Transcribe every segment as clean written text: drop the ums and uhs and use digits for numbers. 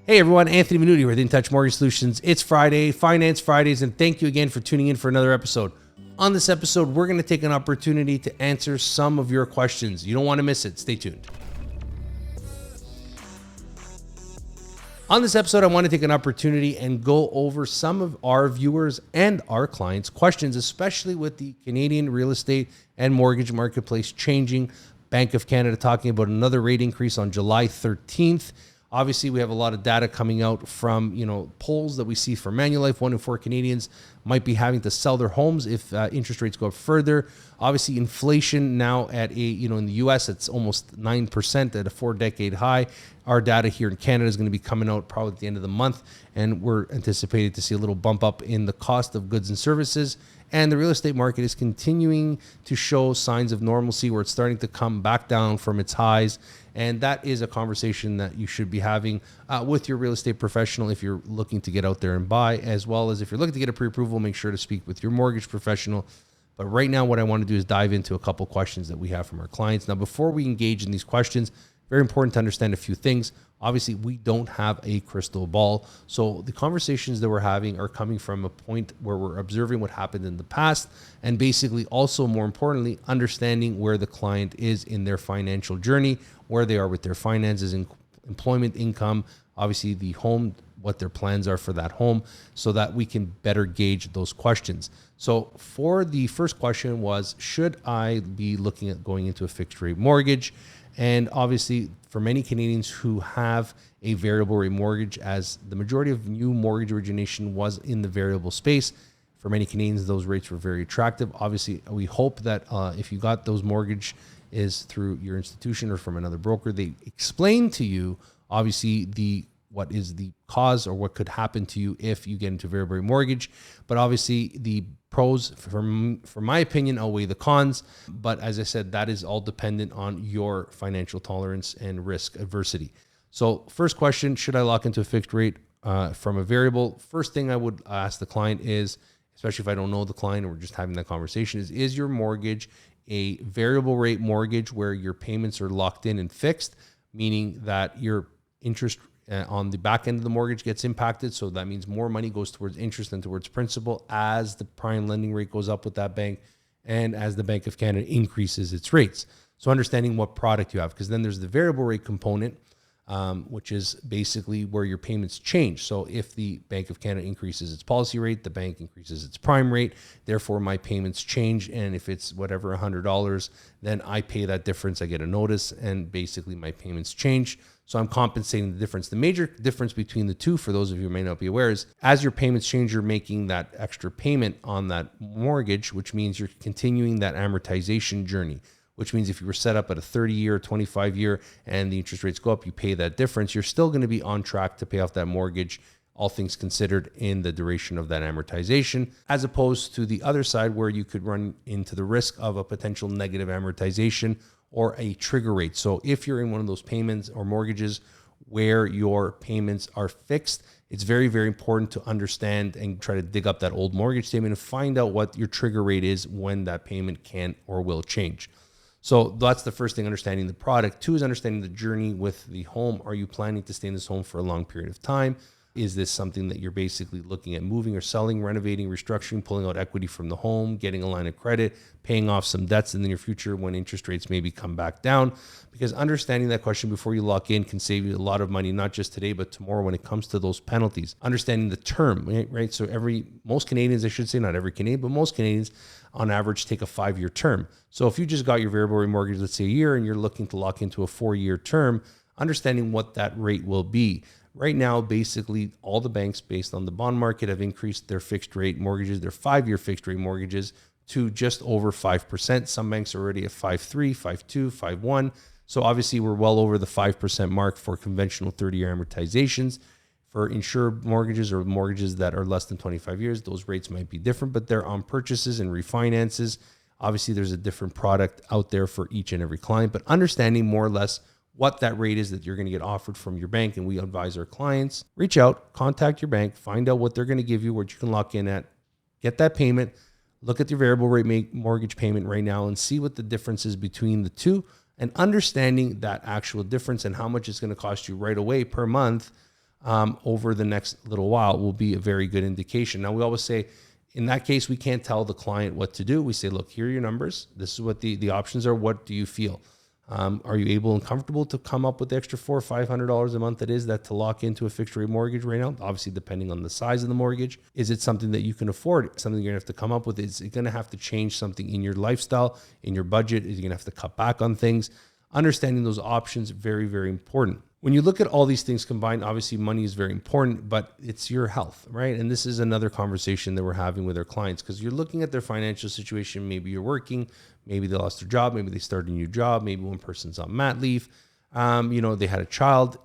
Hey everyone, Anthony Venuti with InTouch Mortgage Solutions. It's Friday, Finance Fridays, and thank you again for tuning in for another episode. On this episode, we're going to take an opportunity to answer some of your questions. You don't want to miss it. Stay tuned. On this episode, I want to take an opportunity and go over some of our viewers and our clients' questions, especially with the Canadian real estate and mortgage marketplace changing. Bank of Canada talking about another rate increase on July 13th. Obviously, we have a lot of data coming out from, polls that we see for Manulife. 1 in 4 Canadians might be having to sell their homes if interest rates go up further. Obviously, inflation now at in the U.S., it's almost 9% at a 4-decade high. Our data here in Canada is going to be coming out probably at the end of the month, and we're anticipated to see a little bump up in the cost of goods and services. And the real estate market is continuing to show signs of normalcy where it's starting to come back down from its highs. And that is a conversation that you should be having with your real estate professional if you're looking to get out there and buy, as well as if you're looking to get a pre-approval, make sure to speak with your mortgage professional. But right now, what I want to do is dive into a couple questions that we have from our clients. Now, before we engage in these questions, very important to understand a few things. Obviously, we don't have a crystal ball. So the conversations that we're having are coming from a point where we're observing what happened in the past and basically also, more importantly, understanding where the client is in their financial journey, where they are with their finances and employment income, obviously the home, what their plans are for that home, so that we can better gauge those questions. So for the first question was, should I be looking at going into a fixed rate mortgage? And obviously, for many Canadians who have a variable rate mortgage, as the majority of new mortgage origination was in the variable space, for many Canadians, those rates were very attractive. Obviously, we hope that if you got those mortgage is through your institution or from another broker, they explain to you, obviously, what is the cause or what could happen to you if you get into variable rate mortgage. But obviously, the pros, for my opinion, outweigh the cons. But as I said, that is all dependent on your financial tolerance and risk adversity. So first question, should I lock into a fixed rate from a variable? First thing I would ask the client is, especially if I don't know the client and we're just having that conversation, is your mortgage a variable rate mortgage where your payments are locked in and fixed, meaning that your interest on the back end of the mortgage gets impacted. So that means more money goes towards interest than towards principal as the prime lending rate goes up with that bank and as the Bank of Canada increases its rates. So understanding what product you have, because then there's the variable rate component, which is basically where your payments change. So if the Bank of Canada increases its policy rate, the bank increases its prime rate, therefore my payments change. And if it's whatever, $100, then I pay that difference. I get a notice and basically my payments change. So I'm compensating the difference. The major difference between the two, for those of you who may not be aware, is as your payments change, you're making that extra payment on that mortgage, which means you're continuing that amortization journey, which means if you were set up at a 30-year, 25-year, and the interest rates go up, you pay that difference, you're still going to be on track to pay off that mortgage, all things considered, in the duration of that amortization, as opposed to the other side where you could run into the risk of a potential negative amortization or a trigger rate. So if you're in one of those payments or mortgages where your payments are fixed, it's very, very important to understand and try to dig up that old mortgage statement and find out what your trigger rate is when that payment can or will change. So that's the first thing, understanding the product. 2 is understanding the journey with the home. Are you planning to stay in this home for a long period of time? Is this something that you're basically looking at moving or selling, renovating, restructuring, pulling out equity from the home, getting a line of credit, paying off some debts in the near future when interest rates maybe come back down? Because understanding that question before you lock in can save you a lot of money, not just today, but tomorrow when it comes to those penalties. Understanding the term, right? So most Canadians, I should say, not every Canadian, but most Canadians on average take a 5-year term. So if you just got your variable rate mortgage, let's say a year, and you're looking to lock into a 4-year term, understanding what that rate will be. Right now, basically, all the banks based on the bond market have increased their fixed rate mortgages, their 5-year fixed rate mortgages, to just over 5%. Some banks are already at 5.3, 5.2, 5.1. So obviously, we're well over the 5% mark for conventional 30-year amortizations. For insured mortgages or mortgages that are less than 25 years, those rates might be different, but they're on purchases and refinances. Obviously, there's a different product out there for each and every client, but understanding more or less what that rate is that you're going to get offered from your bank. And we advise our clients, reach out, contact your bank, find out what they're going to give you, what you can lock in at, get that payment, look at your variable rate mortgage payment right now and see what the difference is between the two, and understanding that actual difference and how much it's going to cost you right away per month over the next little while will be a very good indication. Now, we always say, in that case, we can't tell the client what to do. We say, look, here are your numbers. This is what the options are. What do you feel? Are you able and comfortable to come up with the extra $400 or $500 a month that is that to lock into a fixed rate mortgage right now? Obviously, depending on the size of the mortgage. Is it something that you can afford? Something you're going to have to come up with? Is it going to have to change something in your lifestyle, in your budget? Is you going to have to cut back on things? Understanding those options, very, very important. When you look at all these things combined, obviously money is very important, but it's your health, right? And this is another conversation that we're having with our clients, because you're looking at their financial situation. Maybe you're working, maybe they lost their job, maybe they started a new job, maybe one person's on mat leave, they had a child,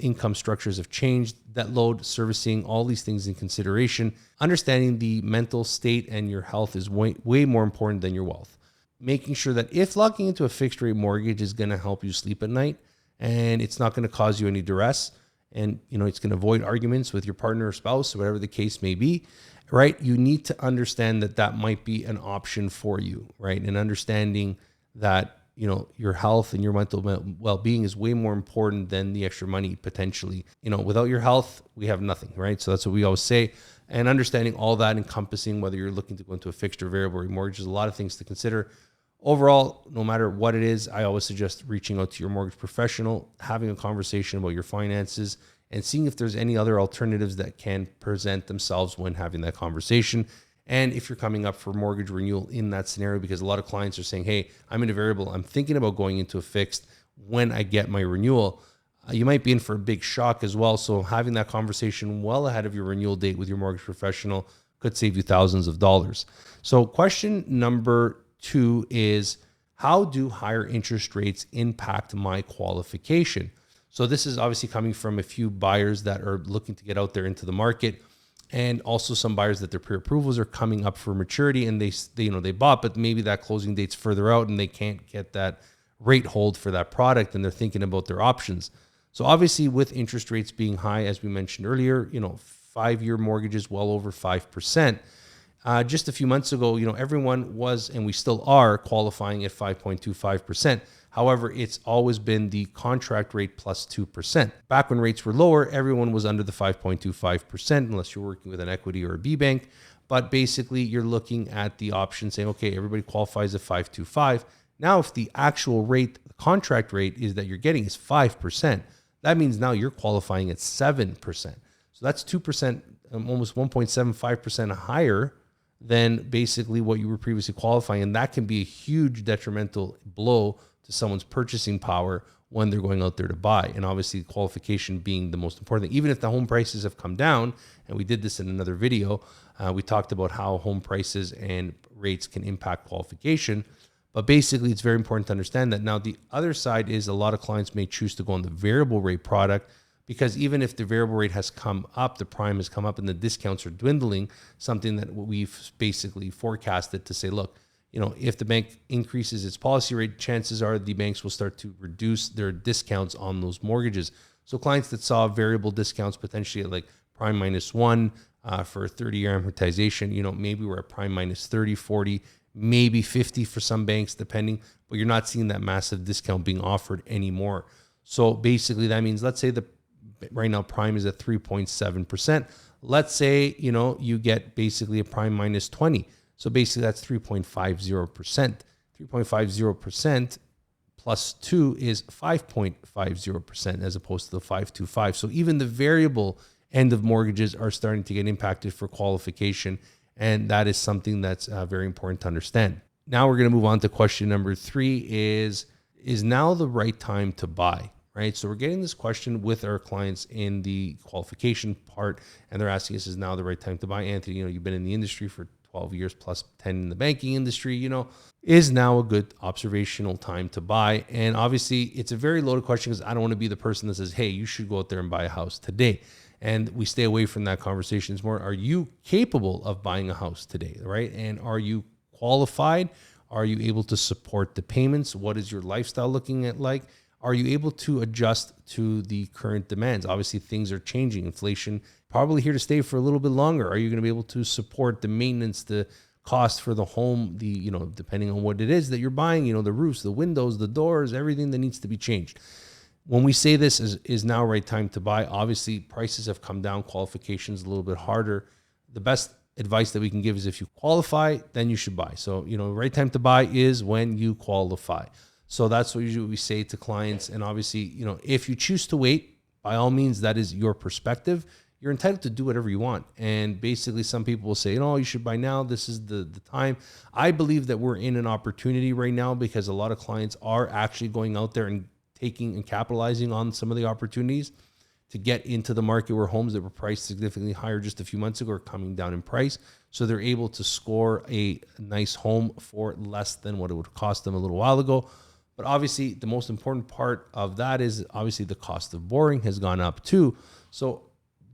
income structures have changed, debt load, servicing, all these things in consideration. Understanding the mental state and your health is way, way more important than your wealth. Making sure that if locking into a fixed rate mortgage is going to help you sleep at night, and it's not going to cause you any duress, and it's going to avoid arguments with your partner or spouse or whatever the case may be, right? You need to understand that might be an option for you, right? And understanding that your health and your mental well-being is way more important than the extra money potentially. Without your health, we have nothing, right? So that's what we always say. And understanding all that, encompassing whether you're looking to go into a fixed or variable rate mortgage, there's a lot of things to consider. Overall, no matter what it is, I always suggest reaching out to your mortgage professional, having a conversation about your finances, and seeing if there's any other alternatives that can present themselves when having that conversation. And if you're coming up for mortgage renewal in that scenario, because a lot of clients are saying, hey, I'm in a variable, I'm thinking about going into a fixed when I get my renewal, you might be in for a big shock as well. So having that conversation well ahead of your renewal date with your mortgage professional could save you thousands of dollars. So question number 2 is, how do higher interest rates impact my qualification? So this is obviously coming from a few buyers that are looking to get out there into the market, and also some buyers that their pre-approvals are coming up for maturity, and they bought, but maybe that closing date's further out and they can't get that rate hold for that product, and they're thinking about their options. So obviously, with interest rates being high, as we mentioned earlier, 5-year mortgages well over 5%. Just a few months ago, everyone was, and we still are, qualifying at 5.25%. However, it's always been the contract rate plus 2%. Back when rates were lower, everyone was under the 5.25%, unless you're working with an equity or a B bank. But basically, you're looking at the option saying, okay, everybody qualifies at 5.25. Now, if the actual rate, the contract rate is that you're getting is 5%, that means now you're qualifying at 7%. So that's 2%, almost 1.75% higher than basically what you were previously qualifying. And that can be a huge detrimental blow to someone's purchasing power when they're going out there to buy. And obviously qualification being the most important thing. Even if the home prices have come down, and we did this in another video, we talked about how home prices and rates can impact qualification. But basically, it's very important to understand that. Now, the other side is a lot of clients may choose to go on the variable rate product, because even if the variable rate has come up, the prime has come up and the discounts are dwindling, something that we've basically forecasted to say, look, if the bank increases its policy rate, chances are the banks will start to reduce their discounts on those mortgages. So clients that saw variable discounts potentially at like prime -1 for a 30-year amortization, maybe we're at prime -30, 40, maybe 50 for some banks, depending, but you're not seeing that massive discount being offered anymore. So basically that means, let's say right now prime is at 3.7%. Let's say, you get basically a prime -20. So basically that's 3.50%. 3.50% plus 2 is 5.50% as opposed to the 5.25. So even the variable end of mortgages are starting to get impacted for qualification. And that is something that's very important to understand. Now we're going to move on to question number 3 is now the right time to buy? Right. So we're getting this question with our clients in the qualification part, and they're asking us, is now the right time to buy? Anthony, you've been in the industry for 12 years plus 10 in the banking industry, is now a good observational time to buy? And obviously it's a very loaded question, because I don't want to be the person that says, hey, you should go out there and buy a house today. And we stay away from that conversation. It's more, are you capable of buying a house today? Right. And are you qualified? Are you able to support the payments? What is your lifestyle looking at like? Are you able to adjust to the current demands? Obviously, things are changing. Inflation probably here to stay for a little bit longer. Are you going to be able to support the maintenance, the cost for the home, depending on what it is that you're buying, the roofs, the windows, the doors, everything that needs to be changed. when we say this is now right time to buy, obviously prices have come down, qualifications a little bit harder. The best advice that we can give is if you qualify, then you should buy. So, right time to buy is when you qualify. So that's what usually we say to clients. And obviously, if you choose to wait, by all means, that is your perspective. You're entitled to do whatever you want. And basically some people will say, you should buy now. This is the time. I believe that we're in an opportunity right now because a lot of clients are actually going out there and taking and capitalizing on some of the opportunities to get into the market where homes that were priced significantly higher just a few months ago are coming down in price. So they're able to score a nice home for less than what it would cost them a little while ago. But obviously the most important part of that is obviously the cost of borrowing has gone up too. So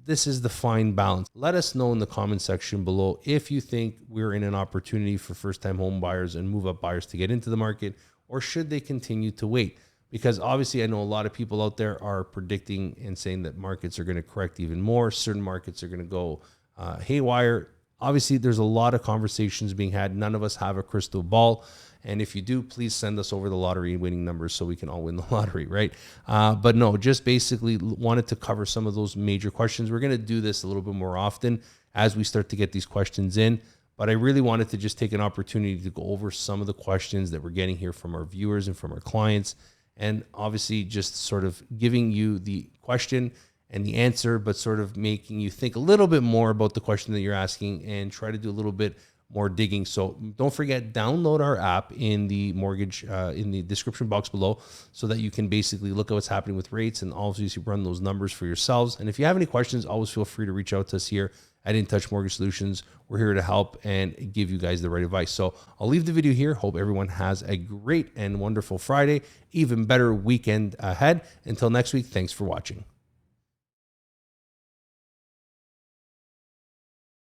this is the fine balance. Let us know in the comment section below if you think we're in an opportunity for first-time home buyers and move-up buyers to get into the market, or should they continue to wait? Because obviously I know a lot of people out there are predicting and saying that markets are going to correct even more. Certain markets are going to go haywire. Obviously, there's a lot of conversations being had. None of us have a crystal ball. And if you do, please send us over the lottery winning numbers so we can all win the lottery, right? But no, just basically wanted to cover some of those major questions. We're going to do this a little bit more often as we start to get these questions in. But I really wanted to just take an opportunity to go over some of the questions that we're getting here from our viewers and from our clients. And obviously just sort of giving you the question and the answer, but sort of making you think a little bit more about the question that you're asking and try to do a little bit more digging. So don't forget, download our app in the mortgage, in the description box below, so that you can basically look at what's happening with rates and obviously run those numbers for yourselves. And if you have any questions, always feel free to reach out to us here at In Touch Mortgage Solutions. We're here to help and give you guys the right advice. So I'll leave the video here. Hope everyone has a great and wonderful Friday, even better weekend ahead. Until next week, thanks for watching.